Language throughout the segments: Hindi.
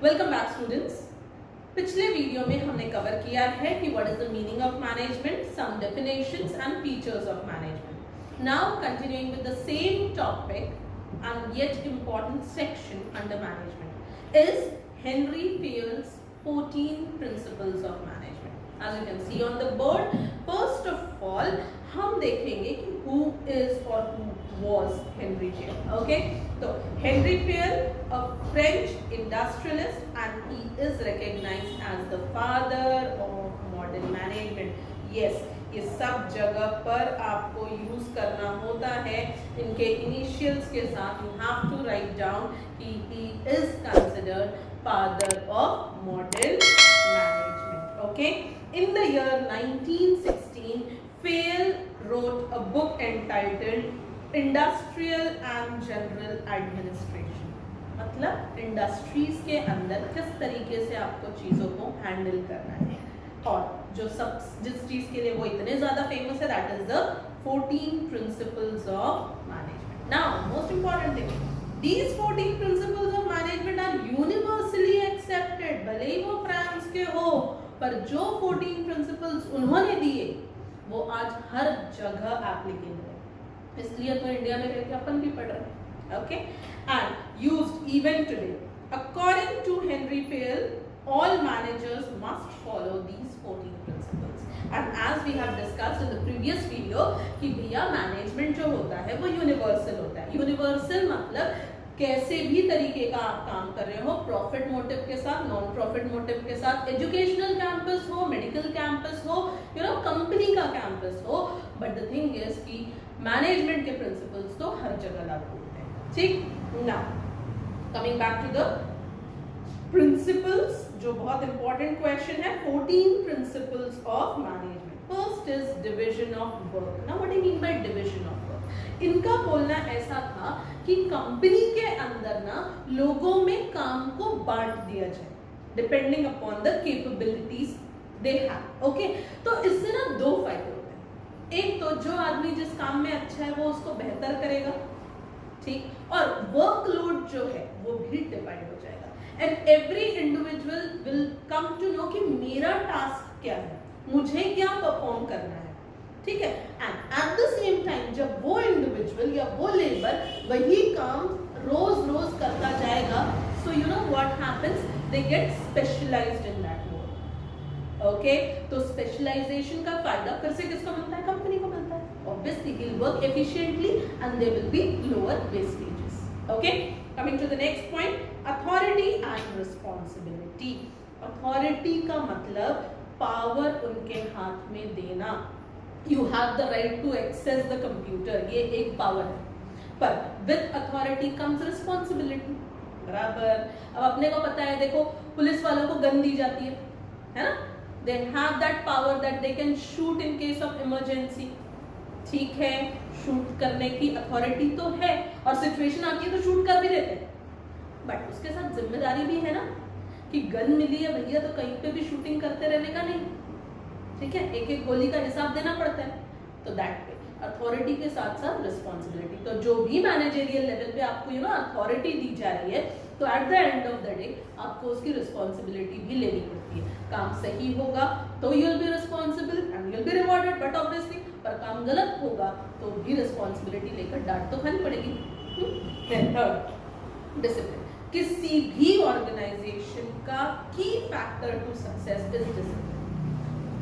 Welcome back students. पिछले वीडियो में हमने कवर किया है कि what is the meaning of management, some definitions and features of management. Now continuing with the same topic and yet important section under management is Henry Fayol's 14 principles of management. As you can see on the board, first of all हम देखेंगे कि who is or who was Henry Fayol. Okay, so Henry Fayol, a French industrialist, and he is recognized as the father of modern management. Yes, ये सब जगह पर आपको यूज करना होता है। इनके इनिशियल्स के साथ you have to write down कि he is considered father of modern management. Okay, in the year 1916 Fayol wrote a book entitled Industrial and General Administration। मतलब इंडस्ट्रीज के अंदर किस तरीके से आपको चीजों को हैंडल करना है, और जो सब जिस चीज के लिए वो इतने ज्यादा फेमस है, that is the 14 principles of management. Now most important thing, these 14 principles of management are universally accepted. भले ही वो फ्रांस के हो, पर जो 14 प्रिंसिपल्स उन्होंने दिए वो आज हर जगह एप्लीकेबल है। इसलिए तो इंडिया में रहकर अपन भी पढ़ रहे हैं। Okay, and used even today. According to Henry Fayol, all managers must follow these 14 principles, and as we have discussed in the previous video कि भैया मैनेजमेंट जो होता है वो यूनिवर्सल होता है। यूनिवर्सल मतलब कैसे भी तरीके का आप काम कर रहे हो, प्रॉफिट मोटिव के साथ, नॉन प्रॉफिट मोटिव के साथ, एजुकेशनल कैंपस हो, मेडिकल कैंपस हो, यू नो कंपनी का कैंपस हो, बट द थिंग इज कि मैनेजमेंट के प्रिंसिपल्स तो हर जगह लागू होते हैं। ठीक, now coming back to the principles, जो बहुत इंपॉर्टेंट क्वेश्चन है, 14 principles of management. First is division of work. Now what do you mean by division of work? इनका बोलना ऐसा था कि कंपनी के अंदर ना लोगों में काम को बांट दिया जाए depending upon the capabilities they have. Okay, तो इससे ना दो फायदे होते हैं। एक तो जो आदमी जिस काम में अच्छा है वो उसको बेहतर करेगा, ठीक, और वर्कलोड जो है वो भी डिवाइड हो जाएगा, and every individual will come to know कि मेरा टास्क क्या है, मुझे क्या परफॉर्म करना है। ठीक है, and at the same time जब वो इंडिविजुअल या वो लेबर वही काम रोज रोज करता जाएगा, so you know what happens, they get specialised in that work. Okay, तो स्पेशलाइजेशन का फायदा फिर से किसको मिलता है? कंपनी को मिलता है। Obviously he will work efficiently and there will be lower wastages. Okay, coming to the next point, authority and responsibility. Authority का मतलब पावर उनके हाथ में देना। You have the right to access the computer, ये एक पावर है, पर विद अथॉरिटी कम्स रिस्पॉन्सिबिलिटी। बराबर। अब अपने को पता है, देखो पुलिस वालों को गन दी जाती है ना, they have that power that they can shoot in case of emergency. ठीक है, शूट करने की अथॉरिटी तो है, और सिचुएशन आती है तो शूट कर भी देते हैं, बट उसके साथ जिम्मेदारी भी है ना कि गन मिली है भैया तो कहीं पे भी शूटिंग करते रहने का नहीं। ठीक है, एक एक गोली का हिसाब देना पड़ता है, तो दैट पे अथॉरिटी के साथ साथ रिस्पॉन्सिबिलिटी। तो जो भी मैनेजरियल लेवल पे आपको यू नो अथॉरिटी दी जा रही है, तो at the end of the day आपको उसकी रिस्पॉन्सिबिलिटी भी लेनी पड़ती है। काम सही होगा तो you will be responsible and you will be rewarded, but obviously पर काम गलत होगा तो भी रिस्पॉन्सिबिलिटी लेकर डांट तो खानी पड़ेगी। Third, discipline. किसी भी ऑर्गेनाइजेशन का key factor to success is discipline.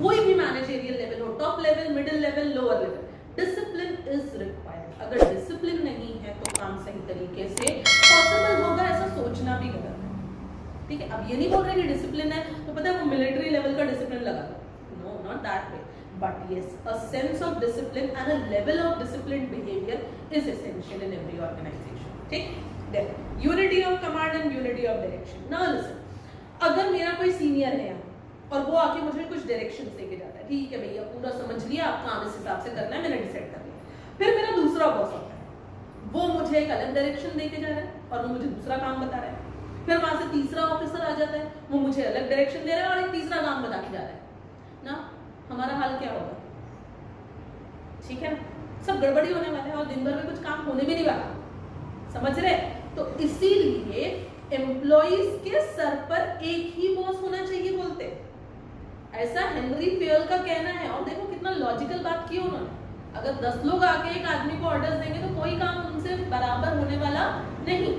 कोई भी मैनेजरियल लेवल हो, top level, middle level, lower level, discipline is required. अगर डिसिप्लिन नहीं है तो काम सही तरीके से पॉसिबल होगा, ऐसा सोचना भी गलत है। ठीक है, अब ये नहीं बोल रहे कि डिसिप्लिन है तो पता है वो मिलिट्री लेवल का डिसिप्लिन लगा दो, no not that way, but yes a sense of discipline and a level of disciplined behaviour is essential in every organisation. ठीक, then unity of command and unity of direction. Now listen, अगर मेरा कोई सीनियर है और वो आके मुझे कुछ डायरेक्शन देके जाता है, ठीक है भैया पूरा समझ लिया, आप काम इस हिसाब से करना है, मैंने डिसाइड कर लिया। फिर मेरा दूसरा बॉस होता है, वो मुझे एक अलग डायरेक्शन देके जा रहा है और वो मुझे दूसरा काम बता रहा है। फिर वहां से तीसरा ऑफिसर आ जाता है, वो मुझे अलग डायरेक्शन दे रहा है और एक तीसरा काम बता के जा रहा है ना, हमारा हाल क्या होगा? ठीक है, सब गड़बड़ी होने वाला है और दिन भर में कुछ काम होने भी नहीं वाला, समझ रहे? तो इसीलिए एम्प्लॉइज के सर पर एक ही बॉस होना चाहिए बोलते हैं, ऐसा हेनरी फेयल का कहना है। और देखो कितना लॉजिकल बात की उन्होंने, अगर 10 लोग आके एक आदमी को ऑर्डर्स देंगे तो कोई काम उनसे बराबर होने वाला नहीं,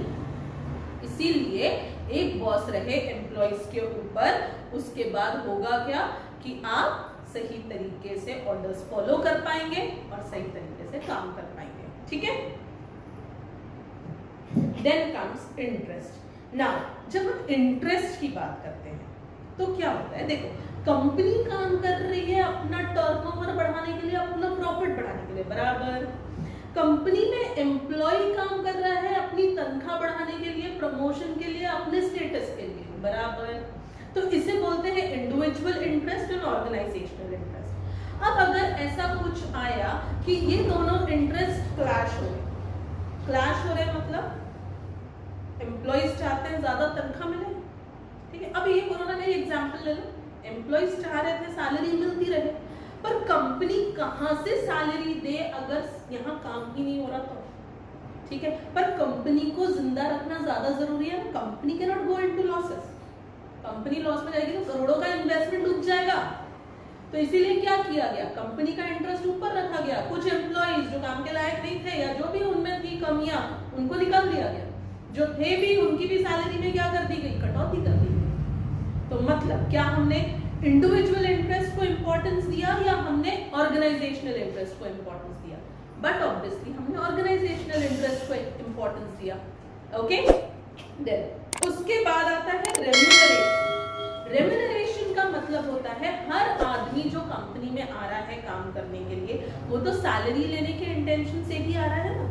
इसीलिए एक बॉस रहे एम्प्लॉइज के ऊपर। उसके बाद होगा क्या कि आप सही तरीके से ऑर्डर्स फॉलो कर पाएंगे और सही तरीके से काम कर पाएंगे, ठीक है। Then comes interest. नाउ जब हम इंटरेस्ट की बात करते हैं तो क्या होता है, देखो कंपनी काम कर रही है अपना टर्नओवर बढ़ाने के लिए, अपना प्रॉफिट बढ़ाने के लिए, बराबर। कंपनी में एम्प्लॉय काम कर रहा है अपनी तनख्वाह बढ़ाने के लिए, प्रमोशन के लिए, अपने स्टेटस के लिए, बराबर। तो इसे बोलते हैं इंडिविजुअल इंटरेस्ट और ऑर्गेनाइजेशनल इंटरेस्ट। अब अगर ऐसा कुछ आया कि ये दोनों इंटरेस्ट क्लैश हो रहे, क्लैश हो रहे मतलब एम्प्लॉइज चाहते हैं ज्यादा तनख्वाह मिले, ठीक है। अब ये कोरोना का एग्जांपल ले लो, एम्प्लॉइज चाह रहे थे सैलरी मिलती रहे, पर कंपनी कहां से सैलरी दे अगर यहाँ काम ही नहीं हो रहा तो, ठीक है। पर कंपनी को जिंदा रखना ज्यादा जरूरी है, company can not go into losses, company loss में जाएगी तो करोड़ों का इन्वेस्टमेंट डूब जाएगा। तो इसीलिए क्या किया गया, कंपनी का इंटरेस्ट ऊपर रखा गया, कुछ एम्प्लॉइज जो काम के लायक नहीं थे या जो भी उनमें थी कमियां उनको निकाल दिया गया, जो थे भी उनकी भी सैलरी में क्या कर दी गई, कटौती कर दी गई। तो मतलब क्या हमने इंडिविजुअल इंटरेस्ट को इंपॉर्टेंस दिया या हमने ऑर्गेनाइजेशनल इंटरेस्ट को इंपॉर्टेंस दिया? बट ऑब्वियसली हमने ऑर्गेनाइजेशनल इंटरेस्ट को इंपॉर्टेंस दिया, ओके। देन उसके बाद आता है रेम्यूनरेशन। रेम्यूनरेशन का मतलब होता है हर आदमी जो कंपनी में आ रहा है काम करने के लिए, वो तो सैलरी लेने के इंटेंशन से ही आ रहा है ना,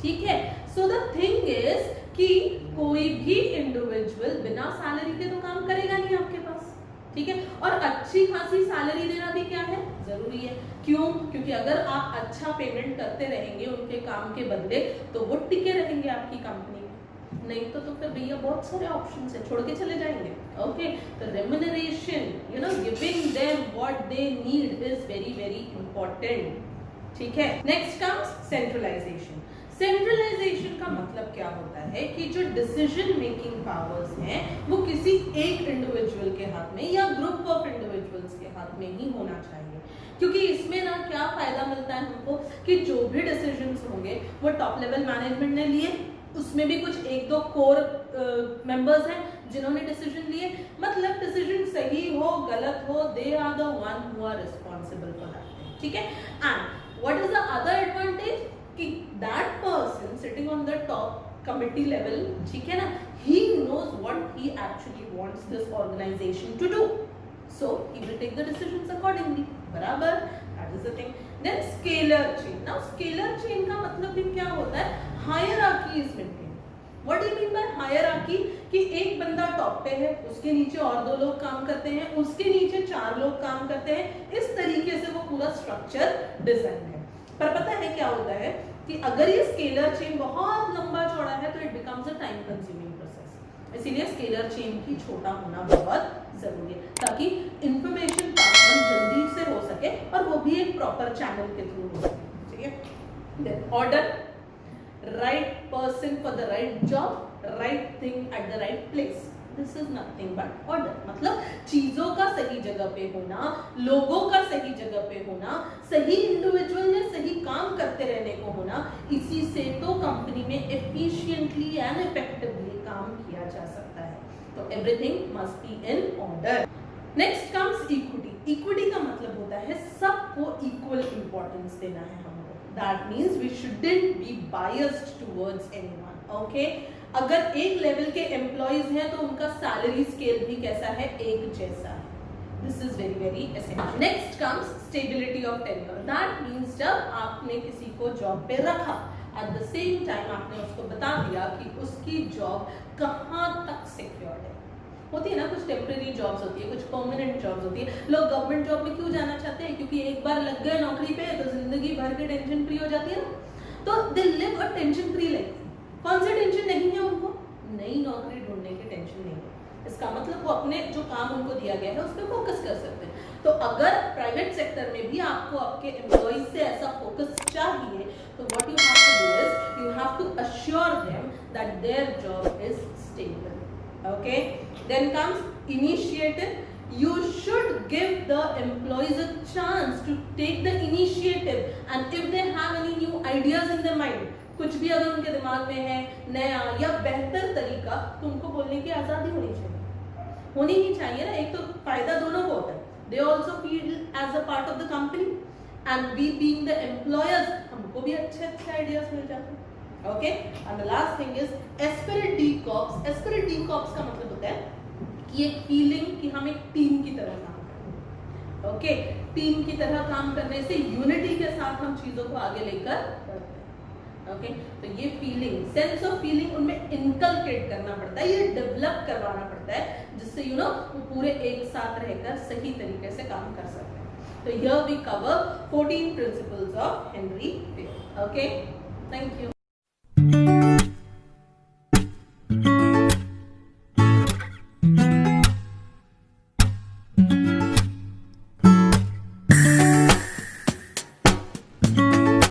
ठीक है। सो द थिंग इज कि कोई भी इंडिविजुअल बिना सैलरी के तो काम करेगा नहीं आपके पास, ठीक है। और अच्छी खासी सैलरी देना भी क्या है, जरूरी है। क्यों? क्योंकि अगर आप अच्छा पेमेंट करते रहेंगे उनके काम के बदले तो वो टिके रहेंगे आपकी कंपनी में, नहीं तो फिर भैया बहुत सारे ऑप्शंस है, छोड़ के चले जाएंगे, ओके। तो remuneration, you know, giving them what they need is very very important, ठीक है। Next comes centralisation. सेंट्रलाइजेशन का मतलब क्या होता है कि जो डिसीजन मेकिंग पावर्स हैं वो किसी एक इंडिविजुअल के हाथ में या ग्रुप ऑफ इंडिविजुअल्स के हाथ में ही होना चाहिए, क्योंकि इसमें ना क्या फायदा मिलता है हमको कि जो भी डिसीजंस होंगे वो टॉप लेवल मैनेजमेंट ने लिए, उसमें भी कुछ एक दो कोर मेंबर्स हैं जिन्होंने डिसीजन लिए, मतलब डिसीजन सही हो गलत हो, they are the one who are responsible for that, ठीक है। And what is the other advantage कि that person sitting on the top committee level, ठीक है ना, he knows what he actually wants this organization to do, so he will take the decisions accordingly, बराबर। that is the thing. Then scalar chain. Now scalar chain का मतलब भी क्या होता है, hierarchy is maintained. What do you mean by hierarchy? कि एक बंदा टॉप पे है, उसके नीचे और 2 लोग काम करते हैं, उसके नीचे 4 लोग काम करते हैं, इस तरीके से वो पूरा स्ट्रक्चर डिजाइन है। पर पता है क्या होता है कि अगर ये स्केलर चेन बहुत लंबा चौड़ा है तो it becomes a time consuming process, इसीलिए स्केलर चेन की छोटा होना बहुत जरूरी है ताकि इंफॉर्मेशन पास ऑन जल्दी से हो सके और वो भी एक प्रॉपर चैनल के थ्रू हो सके, ठीक है। Then order, right person for the right job, right thing at the right place, this is nothing but order. मतलब चीजों का सही जगह पे होना, लोगों का सही जगह पे होना, सही इंडिविजुअल ने सही काम करते रहने को होना, इसी से तो कंपनी में एफिशिएंटली एंड इफेक्टिवली काम किया जा सकता है। तो everything must be in order. Next comes equity. Equity का मतलब होता है सबको इक्वल इंपॉर्टेंस देना है हमको, that means we shouldn't be biased towards anyone, okay. अगर एक लेवल के एम्प्लॉइज हैं तो उनका सैलरी स्केल भी कैसा है, एक जैसा है। This is very very essential. Next comes stability of tenure. That means जब आपने किसी को जॉब पे रखा, एट द सेम टाइम आपने उसको बता दिया कि उसकी जॉब कहाँ तक सिक्योर है। होती है ना, कुछ टेम्परेरी जॉब्स होती है, कुछ परमानेंट जॉब्स होती है। लोग गवर्नमेंट जॉब में क्यों जाना चाहते हैं, क्योंकि एक बार लग गए नौकरी पे तो जिंदगी भर की टेंशन फ्री हो जाती है ना, तो they live a tension free life. कौन सी टेंशन नहीं है उनको, नई नौकरी ढूंढने की टेंशन नहीं है। इसका मतलब वो अपने जो काम उनको दिया गया है उस पर फोकस कर सकते हैं। तो अगर प्राइवेट सेक्टर में भी आपको आपके एम्प्लॉइज से ऐसा फोकस चाहिए तो what you have to do is you have to assure them that their job is stable. Okay, then comes initiative. You should give the employees a chance to take the initiative, and if they have any new ideas in their mind, कुछ भी अगर उनके दिमाग में है नया या बेहतर तरीका, तो उनको बोलने की आजादी होनी ही चाहिए ना। एक तो फायदा दोनों को होता है, they also feel as a part of the company, and we being the employers, हमको भी अच्छे आइडियाज मिल जाते हैं। Okay, and the last thing is esprit de corps। esprit de corps का मतलब होता है कि एक फीलिंग कि हम एक टीम की तरह काम कर रहे हैं। ओके, टीम की तरह काम करने से यूनिटी के साथ हम चीजों को आगे लेकर बढ़ते हैं। ओके, तो ये फीलिंग, सेंस ऑफ फीलिंग उनमें इनकलकेट करना पड़ता है, ये डेवलप करवाना पड़ता है, जिससे वो पूरे एक साथ रहकर सही तरीके से काम कर सकते हैं। तो here we cover 14 principles of Henry Fayol. Okay, thank you.